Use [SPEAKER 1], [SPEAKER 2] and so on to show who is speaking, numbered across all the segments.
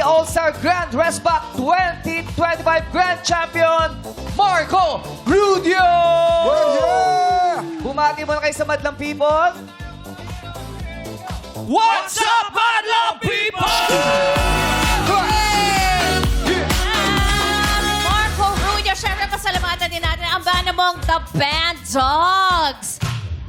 [SPEAKER 1] All-Star Grand Resback 2025 Grand Champion, Marco Rudio! Bumati muna kayo sa Madlang People. What's up, Madlang People?
[SPEAKER 2] Marco Rudio, syempre pasalamatan din natin ang banda mong The Band Dogs.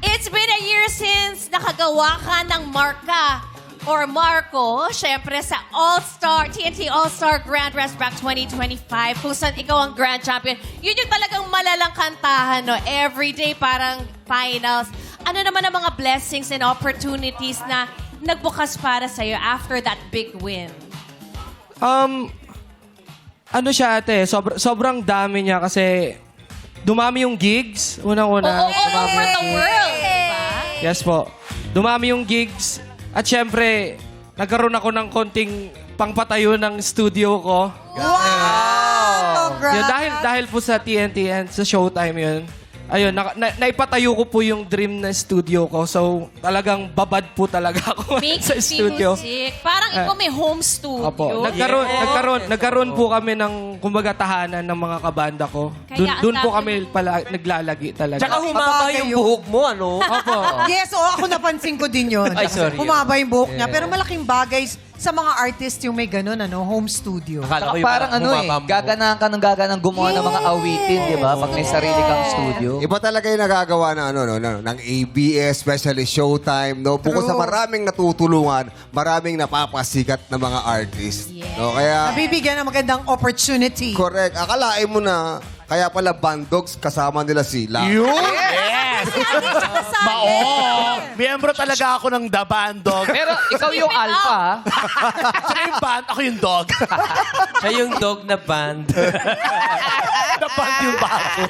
[SPEAKER 2] It's been a year since nakagawa ka ng marka or Marco, syempre sa All-Star, TNT All-Star Grand Resback 2025 kung saan ikaw ang Grand Champion. Yun yung talagang malalang kantahan, no? Everyday parang finals. Ano naman ang mga blessings and opportunities na nagbukas para sa'yo after that big win?
[SPEAKER 3] Ano siya ate, sobrang dami niya kasi dumami yung gigs, unang-una.
[SPEAKER 2] Oo, all over the world, diba?
[SPEAKER 3] Yes po. Dumami yung gigs at syempre, nagkaroon ako ng konting pangpatayo ng studio ko.
[SPEAKER 4] Wow! Congrats!
[SPEAKER 3] Yun, dahil po sa TNT and sa Showtime yun. Ayun, naipatayo ko po yung dream na studio ko. So, talagang babad po talaga ako
[SPEAKER 2] Make
[SPEAKER 3] sa studio.
[SPEAKER 2] music. Parang ikaw may home studio.
[SPEAKER 3] Opo. Nagkaroon po kami ng kumbaga tahanan ng mga kabanda ko.
[SPEAKER 2] Kaya
[SPEAKER 3] Doon po
[SPEAKER 2] ang
[SPEAKER 3] kami naglalagi talaga.
[SPEAKER 5] Tsaka humaba yung buhok mo, ano?
[SPEAKER 3] Opo.
[SPEAKER 4] Yes, ako napansin ko din yun.
[SPEAKER 5] Ay, sorry.
[SPEAKER 4] Humaba yung buhok niya. Pero malaking bagay sa mga artist yung may ganun, home studio.
[SPEAKER 5] Akala ko yung
[SPEAKER 6] Parang ano
[SPEAKER 5] humaba ang buhok.
[SPEAKER 6] gaganahan ka ng gaganang gumawa ng mga awitin, di ba? Pag may sarili kang studio.
[SPEAKER 7] Iba talaga yung nagagawa ng ABS, especially Showtime, no? Bukod sa maraming natutulungan, maraming napapasikat na mga artist. No? Kaya,
[SPEAKER 4] Nabibigyan ng magandang opportunity.
[SPEAKER 7] correct. Akalain mo na, kaya pala Bandogs kasama nila sila.
[SPEAKER 5] Yes! Miyembro talaga ako ng The Band Dog.
[SPEAKER 1] Pero ikaw yung alpha, ha?
[SPEAKER 5] Siya yung band, ako yung dog.
[SPEAKER 8] Siya yung dog na band.
[SPEAKER 5] The band yung bago.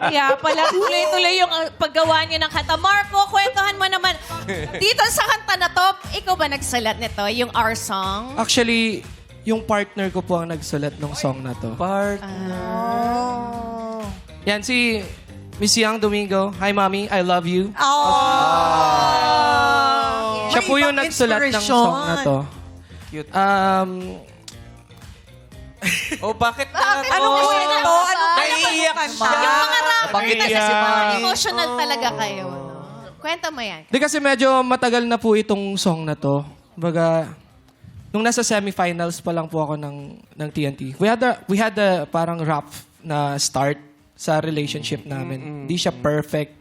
[SPEAKER 2] Kaya pala tuloy-tuloy yung paggawa niyo ng kanta. Marco, kwentuhan mo naman. Dito sa kanta na to, ikaw ba nagsalat nito? Yung Our Song?
[SPEAKER 3] Actually, yung partner ko po ang nagsulat ng song na to. Yan, si Miss Yang Domingo. Hi, Mommy. I love you. Siya
[SPEAKER 4] May
[SPEAKER 3] po yung
[SPEAKER 4] ibang
[SPEAKER 3] nagsulat ng
[SPEAKER 4] inspiration.
[SPEAKER 3] song na to.
[SPEAKER 8] Cute. Oh, bakit na?
[SPEAKER 4] Anong kwento? Anong
[SPEAKER 8] Naiiyak siya.
[SPEAKER 2] Yung mga rap,
[SPEAKER 6] Bakit
[SPEAKER 2] kasi
[SPEAKER 6] kasi
[SPEAKER 2] parang emotional talaga kayo. No? Kwento mo yan.
[SPEAKER 3] Di kasi medyo matagal na po itong song na to. Baga, nung nasa semifinals pa lang po ako ng TNT, we had a parang rough na start sa relationship namin. Hindi siya perfect.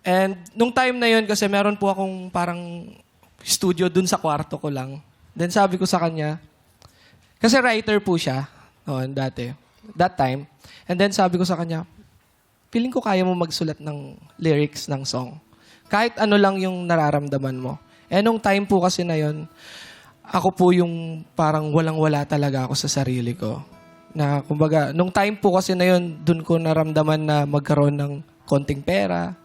[SPEAKER 3] And nung time na yun, kasi meron po akong parang studio dun sa kwarto ko lang. Then sabi ko sa kanya, kasi writer po siya noon dati, that time. And then sabi ko sa kanya, feeling ko kaya mo magsulat ng lyrics ng song. Kahit ano lang yung nararamdaman mo. Eh nung time po kasi na yun, ako po yung parang walang-wala talaga ako sa sarili ko. Na kumbaga, nung time po kasi na yun, dun ko naramdaman na magkaroon ng konting pera.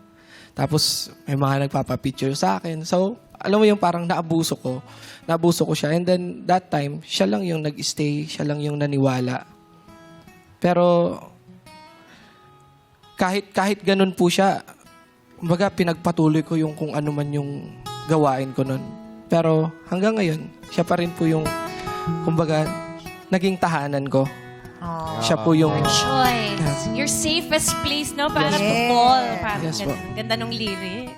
[SPEAKER 3] Tapos may mga nagpapapicture sa akin. So, alam mo yung parang naabuso ko. Naabuso ko siya. And then that time, siya lang yung nag-stay, siya lang yung naniwala. Pero kahit ganun po siya, kumbaga pinagpatuloy ko yung kung ano man yung gawain ko nun. Pero hanggang ngayon, siya pa rin po yung, kumbaga, naging tahanan ko. Siya po yung...
[SPEAKER 2] Choice. Your safest place, no? Para
[SPEAKER 3] Yes
[SPEAKER 2] to
[SPEAKER 3] po.
[SPEAKER 2] fall. Parang
[SPEAKER 3] Yes po.
[SPEAKER 2] ganda nung lyric.